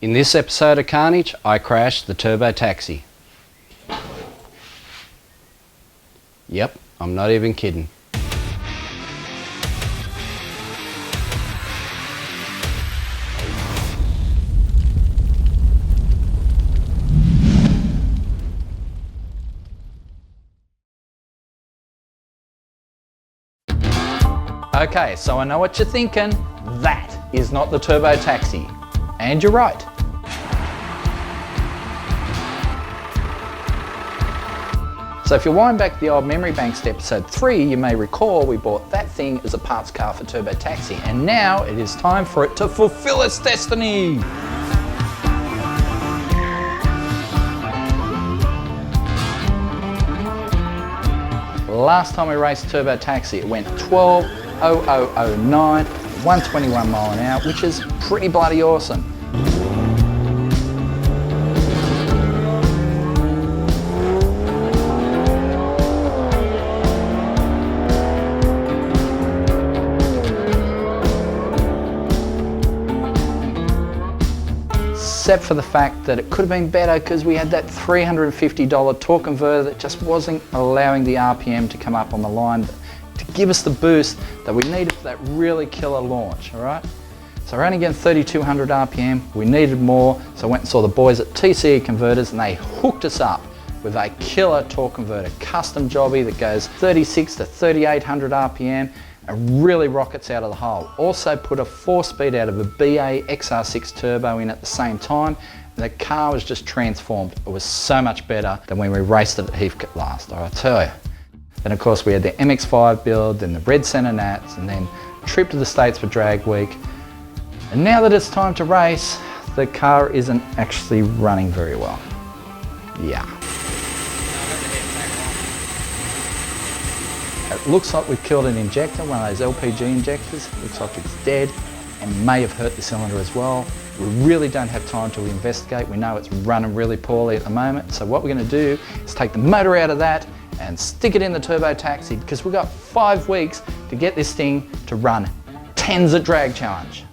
In this episode of Carnage, I crashed the turbo taxi. Yep, I'm not even kidding. Okay, so I know what you're thinking. That is not the turbo taxi. And you're right. So if you wind back the old memory banks to episode 3, you may recall we bought that thing as a parts car for Turbo Taxi, and now it is time for it to fulfill its destiny. Last time we raced Turbo Taxi, it went 12.0009, 121 mile an hour, which is pretty bloody awesome. Except for the fact that it could have been better because we had that $350 torque converter that just wasn't allowing the RPM to come up on the line to give us the boost that we needed for that really killer launch, all right? So we're only getting 3,200 RPM, we needed more, so I went and saw the boys at TCE Converters and they hooked us up with a killer torque converter, custom jobby that goes 36 to 3,800 RPM and really rockets out of the hole. Also put a 4-speed out of a BA XR6 turbo in at the same time, and the car was just transformed. It was so much better than when we raced it at Heathcote last, I tell you. Then of course we had the MX-5 build, then the Red Centre Nats, and then a trip to the States for drag week. And now that it's time to race, the car isn't actually running very well. Yeah. It looks like we've killed an injector, one of those LPG injectors. Looks like it's dead and may have hurt the cylinder as well. We really don't have time to investigate. We know it's running really poorly at the moment. So what we're going to do is take the motor out of that and stick it in the Turbo Taxi because we've got 5 weeks to get this thing to run 10s at Drag Challenge.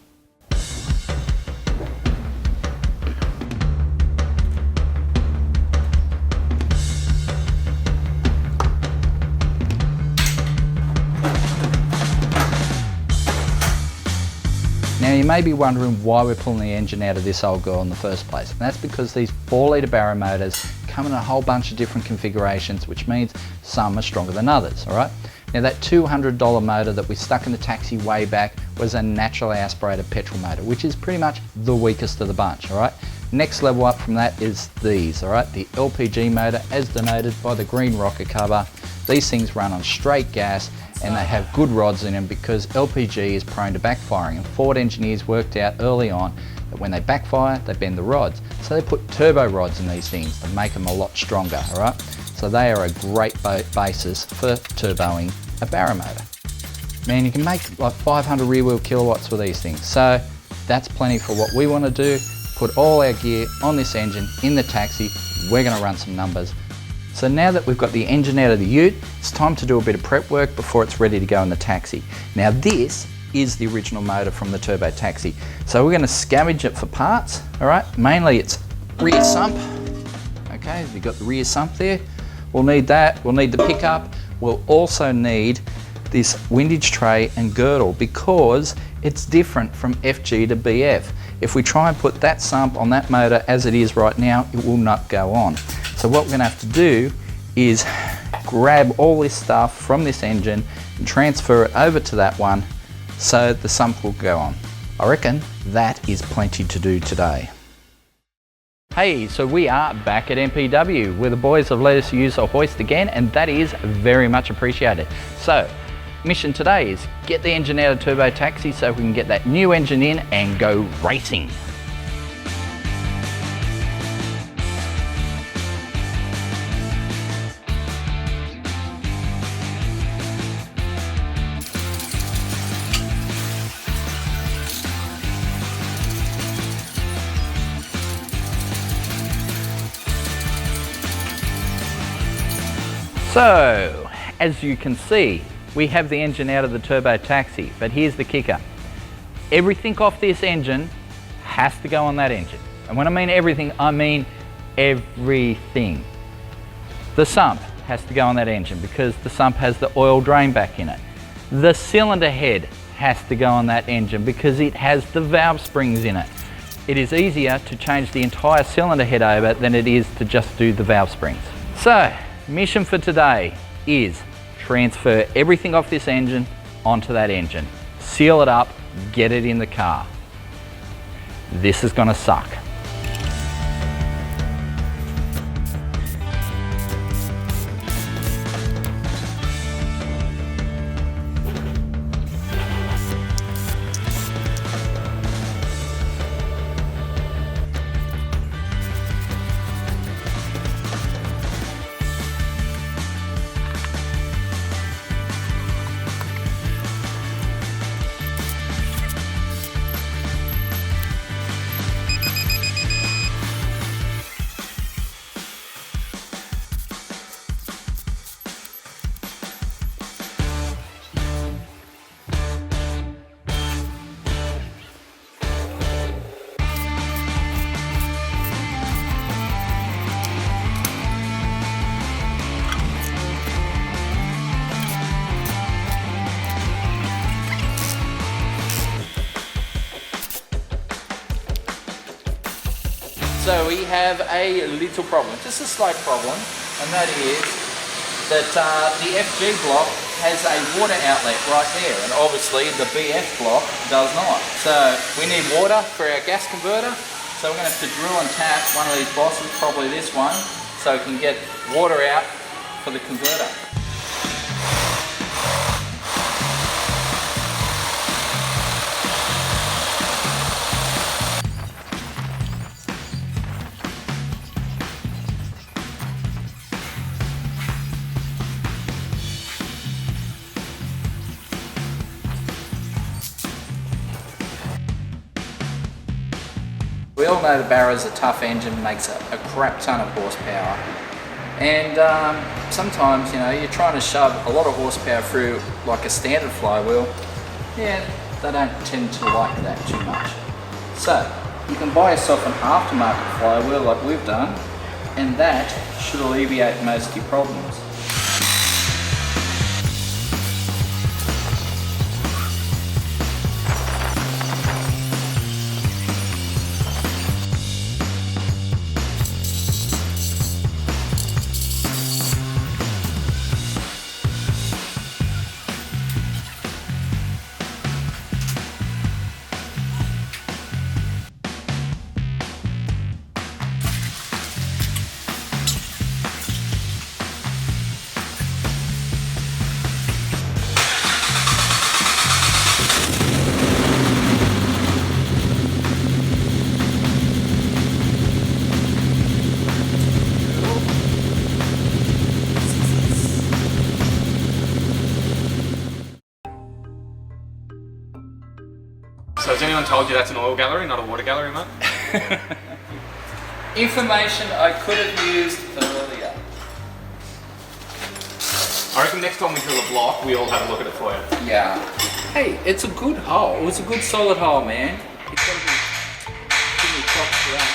Now you may be wondering why we're pulling the engine out of this old girl in the first place, and that's because these 4-litre Barra motors come in a whole bunch of different configurations, which means some are stronger than others, all right? Now that $200 motor that we stuck in the taxi way back was a naturally aspirated petrol motor, which is pretty much the weakest of the bunch, all right? Next level up from that is these, all right? The LPG motor, as denoted by the green rocker cover. These things run on straight gas, and they have good rods in them because LPG is prone to backfiring, and Ford engineers worked out early on that when they backfire, they bend the rods. So they put turbo rods in these things to make them a lot stronger, all right? So they are a great basis for turboing a Barra motor. Man, you can make like 500 rear wheel kilowatts with these things. So that's plenty for what we want to do. Put all our gear on this engine in the taxi. We're going to run some numbers. So now that we've got the engine out of the ute, it's time to do a bit of prep work before it's ready to go in the taxi. Now this is the original motor from the Turbo Taxi. So we're going to scavenge it for parts, all right? Mainly it's rear sump. Okay, we've got the rear sump there. We'll need that, we'll need the pickup. We'll also need this windage tray and girdle because it's different from FG to BF. If we try and put that sump on that motor as it is right now, it will not go on. So what we're going to have to do is grab all this stuff from this engine and transfer it over to that one so the sump will go on. I reckon that is plenty to do today. Hey, so we are back at MPW where the boys have let us use a hoist again, and that is very much appreciated. So mission today is get the engine out of Turbo Taxi so we can get that new engine in and go racing. So, as you can see, we have the engine out of the Turbo Taxi, but here's the kicker. Everything off this engine has to go on that engine. And when I mean everything, I mean everything. The sump has to go on that engine because the sump has the oil drain back in it. The cylinder head has to go on that engine because it has the valve springs in it. It is easier to change the entire cylinder head over than it is to just do the valve springs. So, mission for today is transfer everything off this engine onto that engine. Seal it up, get it in the car. This is gonna suck. So we have a little problem, just a slight problem, and that is that the FG block has a water outlet right there, and obviously the BF block does not. So we need water for our gas converter, so we're going to have to drill and tap one of these bosses, probably this one, so we can get water out for the converter. We all know the Barra is a tough engine, makes a crap ton of horsepower, and sometimes, you know, you're trying to shove a lot of horsepower through like a standard flywheel. Yeah, they don't tend to like that too much. So you can buy yourself an aftermarket flywheel like we've done, and that should alleviate most of your problems. So has anyone told you that's an oil gallery, not a water gallery, mate? Information I could have used earlier. I reckon next time we drill a block, we all have a look at it for you. Yeah. Hey, it's a good hole. It was a good solid hole, man. It's got to be props for that.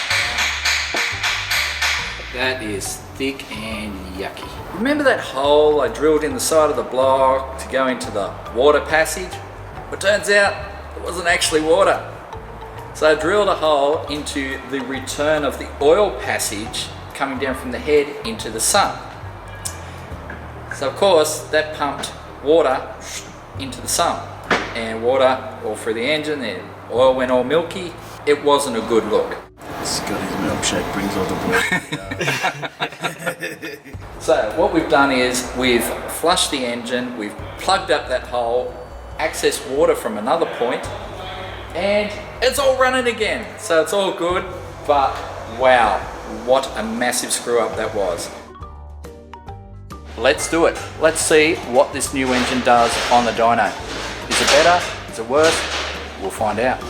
That is thick and yucky. Remember that hole I drilled in the side of the block to go into the water passage? Well, it turns out it wasn't actually water. So I drilled a hole into the return of the oil passage coming down from the head into the sun. So of course that pumped water into the sun, and water all through the engine, and oil went all milky. It wasn't a good look. Scotty's milkshake brings all the boys. So what we've done is we've flushed the engine, we've plugged up that hole, accessed water from another point, and it's all running again. So it's all good, but wow, what a massive screw up that was. Let's do it. Let's see what this new engine does on the dyno. Is it better? Is it worse? We'll find out.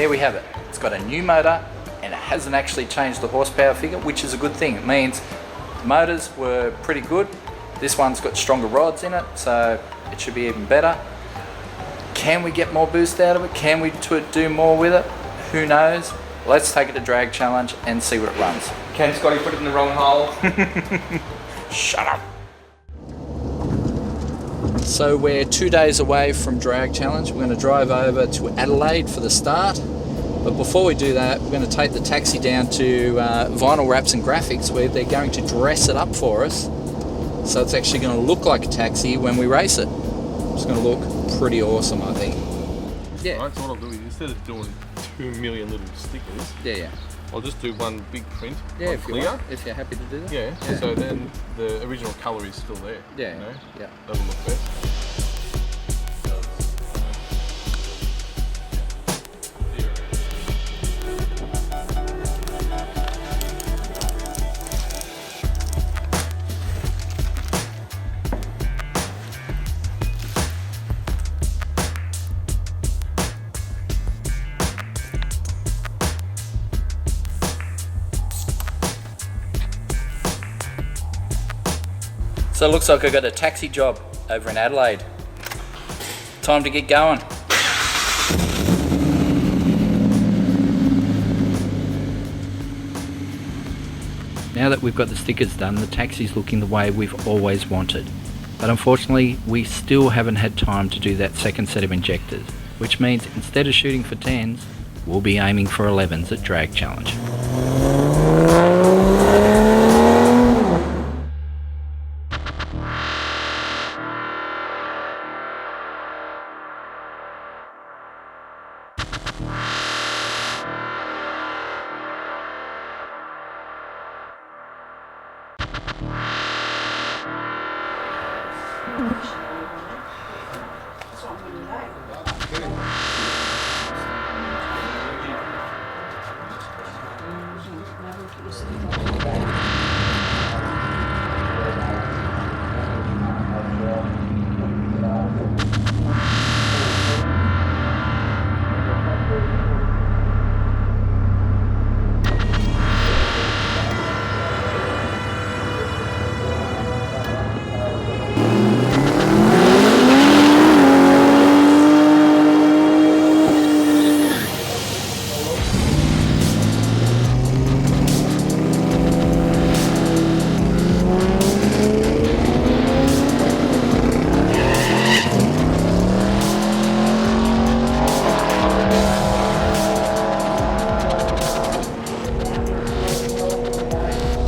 there we have it. It's got a new motor and it hasn't actually changed the horsepower figure, which is a good thing. It means the motors were pretty good. This one's got stronger rods in it, so it should be even better. Can we get more boost out of it? Can we do more with it? Who knows? Let's take it to drag challenge and see what it runs. Can Scotty put it in the wrong hole? Shut up. So we're 2 days away from drag challenge. We're going to drive over to Adelaide for the start. But before we do that, we're going to take the taxi down to Vinyl Wraps and Graphics, where they're going to dress it up for us. So it's actually going to look like a taxi when we race it. It's going to look pretty awesome, I think. Yeah. Right, so what I'll do is, instead of doing 2 million little stickers, Yeah. I'll just do one big print, Yeah, one if you clear. want, if you're happy to do that. Yeah, so then the original colour is still there. Yeah, You know? yeah. That'll look best. So it looks like I got a taxi job over in Adelaide. Time to get going. Now that we've got the stickers done, the taxi's looking the way we've always wanted. But unfortunately, we still haven't had time to do that second set of injectors, which means instead of shooting for 10s, we'll be aiming for 11s at drag challenge.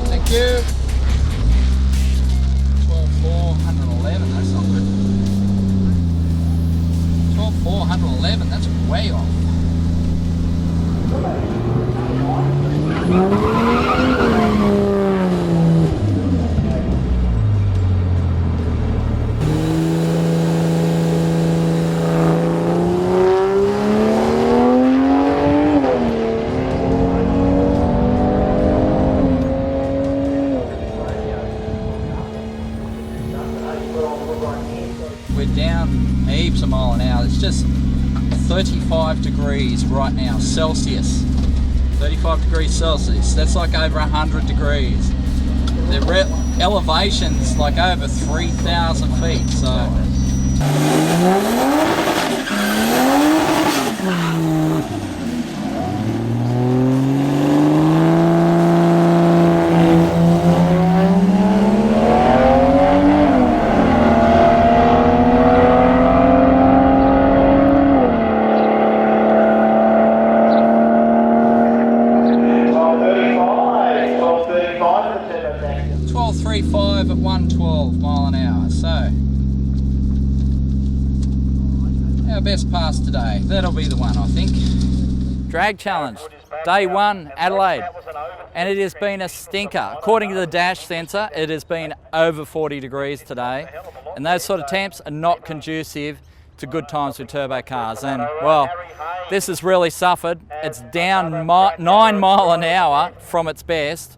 Thank you. 12,411, that's not good. 12,411, that's way off. We're down heaps a mile an hour. It's just 35 degrees right now, Celsius. 35 degrees Celsius. That's like over 100 degrees. The elevation's like over 3,000 feet, so. .35 at 112 mile an hour, so our best pass today. That'll be the one, I think. Drag challenge, day 1, Adelaide, and it has been a stinker. According to the dash sensor, it has been over 40 degrees today, and those sort of temps are not conducive to good times with turbo cars. And well, this has really suffered. It's down 9 mile an hour from its best,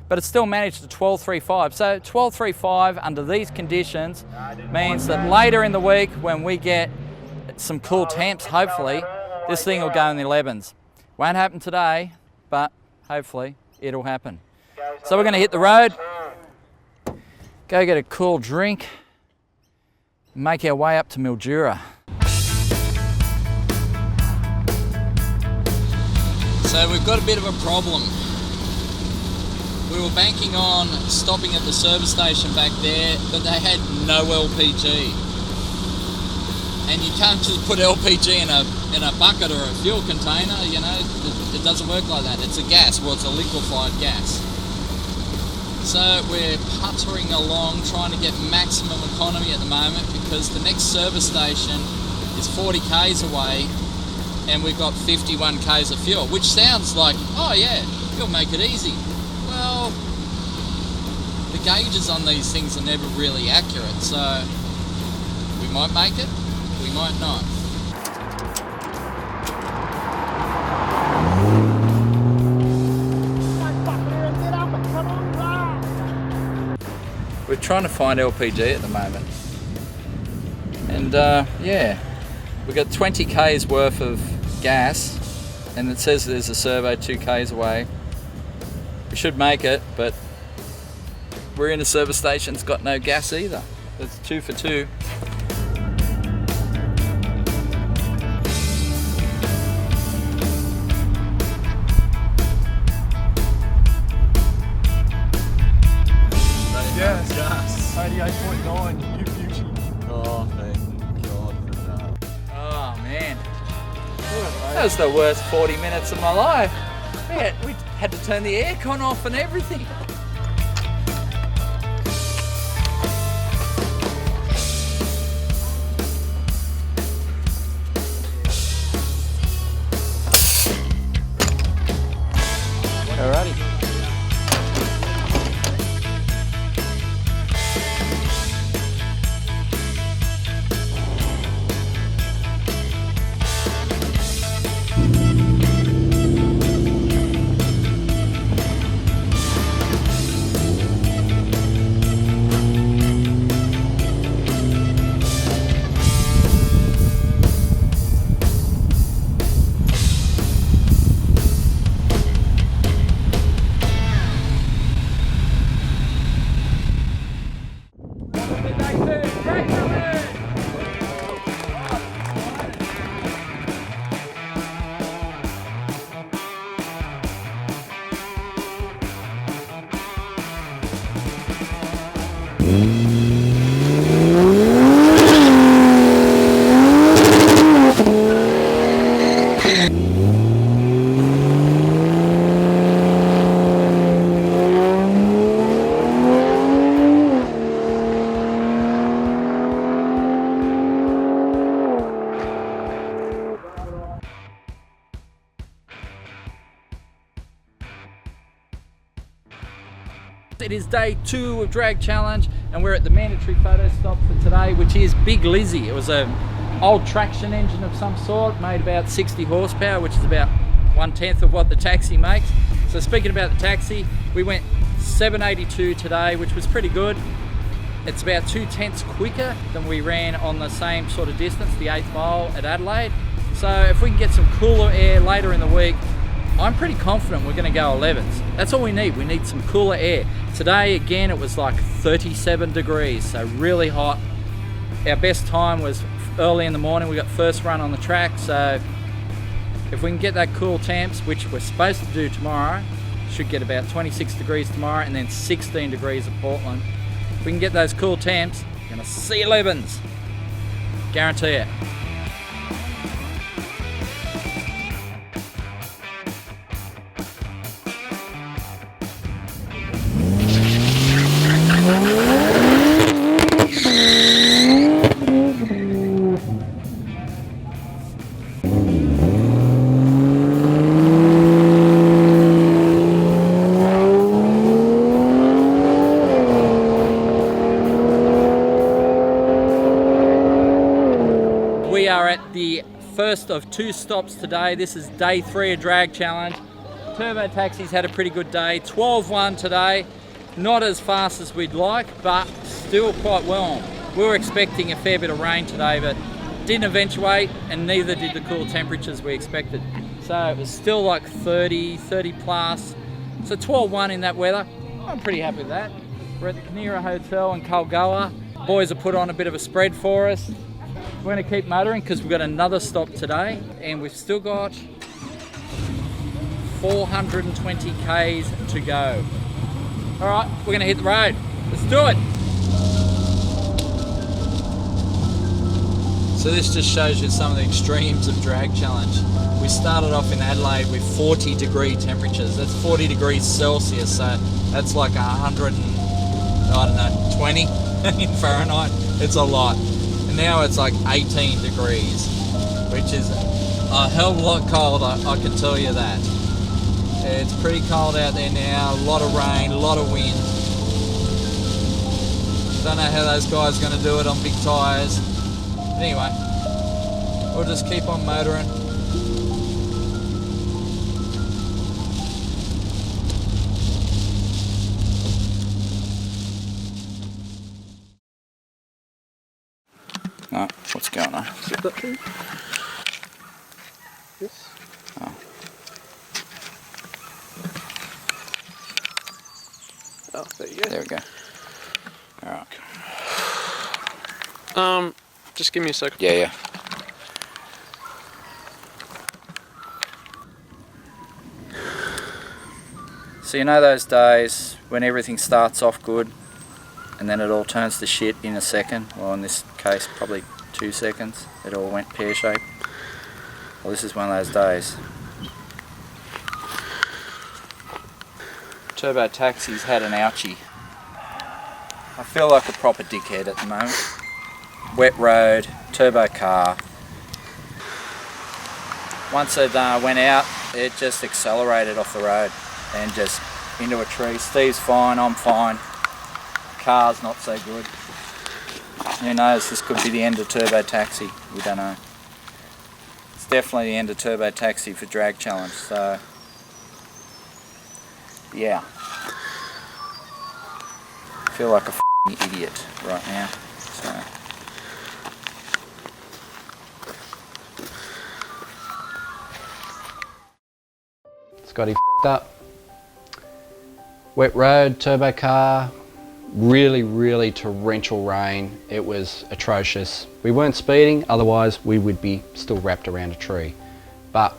but it's still managed to 12.35. So 12.35 under these conditions means that later in the week, when we get some cool temps, hopefully, this thing will go in the 11s. Won't happen today, but hopefully it'll happen. So we're going to hit the road, go get a cool drink, make our way up to Mildura. So we've got a bit of a problem. We were banking on stopping at the service station back there, but they had no LPG. And you can't just put LPG in a bucket or a fuel container, you know, it doesn't work like that. It's a gas, well, it's a liquefied gas. So we're puttering along trying to get maximum economy at the moment because the next service station is 40 k's away and we've got 51 k's of fuel, which sounds like, oh yeah, you'll make it easy. Well, the gauges on these things are never really accurate, so we might make it, we might not. We're trying to find LPG at the moment. And yeah, we've got 20 k's worth of gas and it says there's a servo 2 k's away. We should make it, but we're in a service station that's got no gas either. It's 2 for 2. Yes. 88.9 Fuji. Oh, thank God for that. Oh man, that was the worst 40 minutes of my life. We had to turn the aircon off and everything. Alrighty. It is day 2 of Drag Challenge and we're at the mandatory photo stop for today, which is Big Lizzie. It was an old traction engine of some sort, made about 60 horsepower, which is about 1/10 of what the taxi makes. So speaking about the taxi, we went 782 today, which was pretty good. It's about 2/10 quicker than we ran on the same sort of distance, the 8th mile at Adelaide. So if we can get some cooler air later in the week, I'm pretty confident we're going to go 11s. That's all we need. We need some cooler air. Today, again, it was like 37 degrees, so really hot. Our best time was early in the morning. We got first run on the track, so if we can get that cool temps, which we're supposed to do tomorrow, should get about 26 degrees tomorrow and then 16 degrees at Portland. If we can get those cool temps, we're going to see 11s. Guarantee it. We are at the first of 2 stops today. This is day 3 of Drag Challenge. Turbo Taxi's had a pretty good day. 12-1 today. Not as fast as we'd like, but still quite well. We were expecting a fair bit of rain today, but didn't eventuate, and neither did the cool temperatures we expected. So it was still like 30 plus. So 12-1 in that weather. I'm pretty happy with that. We're at the Kinera Hotel in Colgoa. Boys have put on a bit of a spread for us. We're going to keep motoring because we've got another stop today, and we've still got 420 Ks to go. All right, we're going to hit the road. Let's do it. So this just shows you some of the extremes of drag challenge. We started off in Adelaide with 40-degree temperatures. That's 40 degrees Celsius, so that's like 120 in Fahrenheit. It's a lot. And now it's like 18 degrees, which is a hell of a lot colder, I can tell you that. It's pretty cold out there now, a lot of rain, a lot of wind. Don't know how those guys are going to do it on big tyres. But anyway, we'll just keep on motoring. Oh, what's going on? Yes. Oh. Oh, there you go. There we go. Alright. Just give me a second. Yeah. So you know those days when everything starts off good and then it all turns to shit in a second? Well, in this case, probably 2 seconds. It all went pear-shaped. Well, this is one of those days. Turbo Taxi's had an ouchie. I feel like a proper dickhead at the moment. Wet road, turbo car. Once it went out, it just accelerated off the road and just into a tree. Steve's fine, I'm fine. Car's not so good. Who knows, this could be the end of Turbo Taxi, we don't know. It's definitely the end of Turbo Taxi for Drag Challenge, so yeah. I feel like a f***ing idiot right now, so. Scotty f***ed up. Wet road, turbo car, really torrential rain. It was atrocious. We weren't speeding, otherwise we would be still wrapped around a tree. But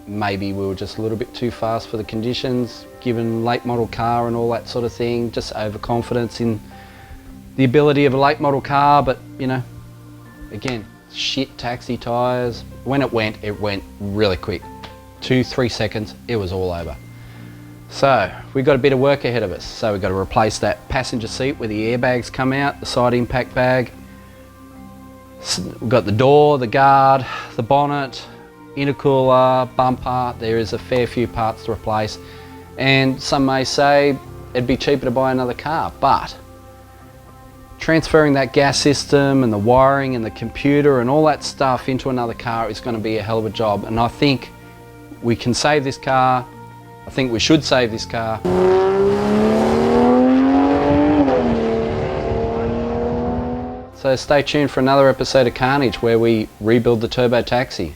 maybe we were just a little bit too fast for the conditions, given late model car and all that sort of thing, just overconfidence in the ability of a late model car, but you know, again, shit taxi tyres. When it went really quick. 2-3 seconds, it was all over. So we've got a bit of work ahead of us. So we've got to replace that passenger seat where the airbags come out, the side impact bag. We've got the door, the guard, the bonnet, intercooler, bumper. There is a fair few parts to replace. And some may say it'd be cheaper to buy another car, but transferring that gas system and the wiring and the computer and all that stuff into another car is going to be a hell of a job. And I think we can save this car. I think we should save this car. So stay tuned for another episode of Carnage where we rebuild the Turbo Taxi.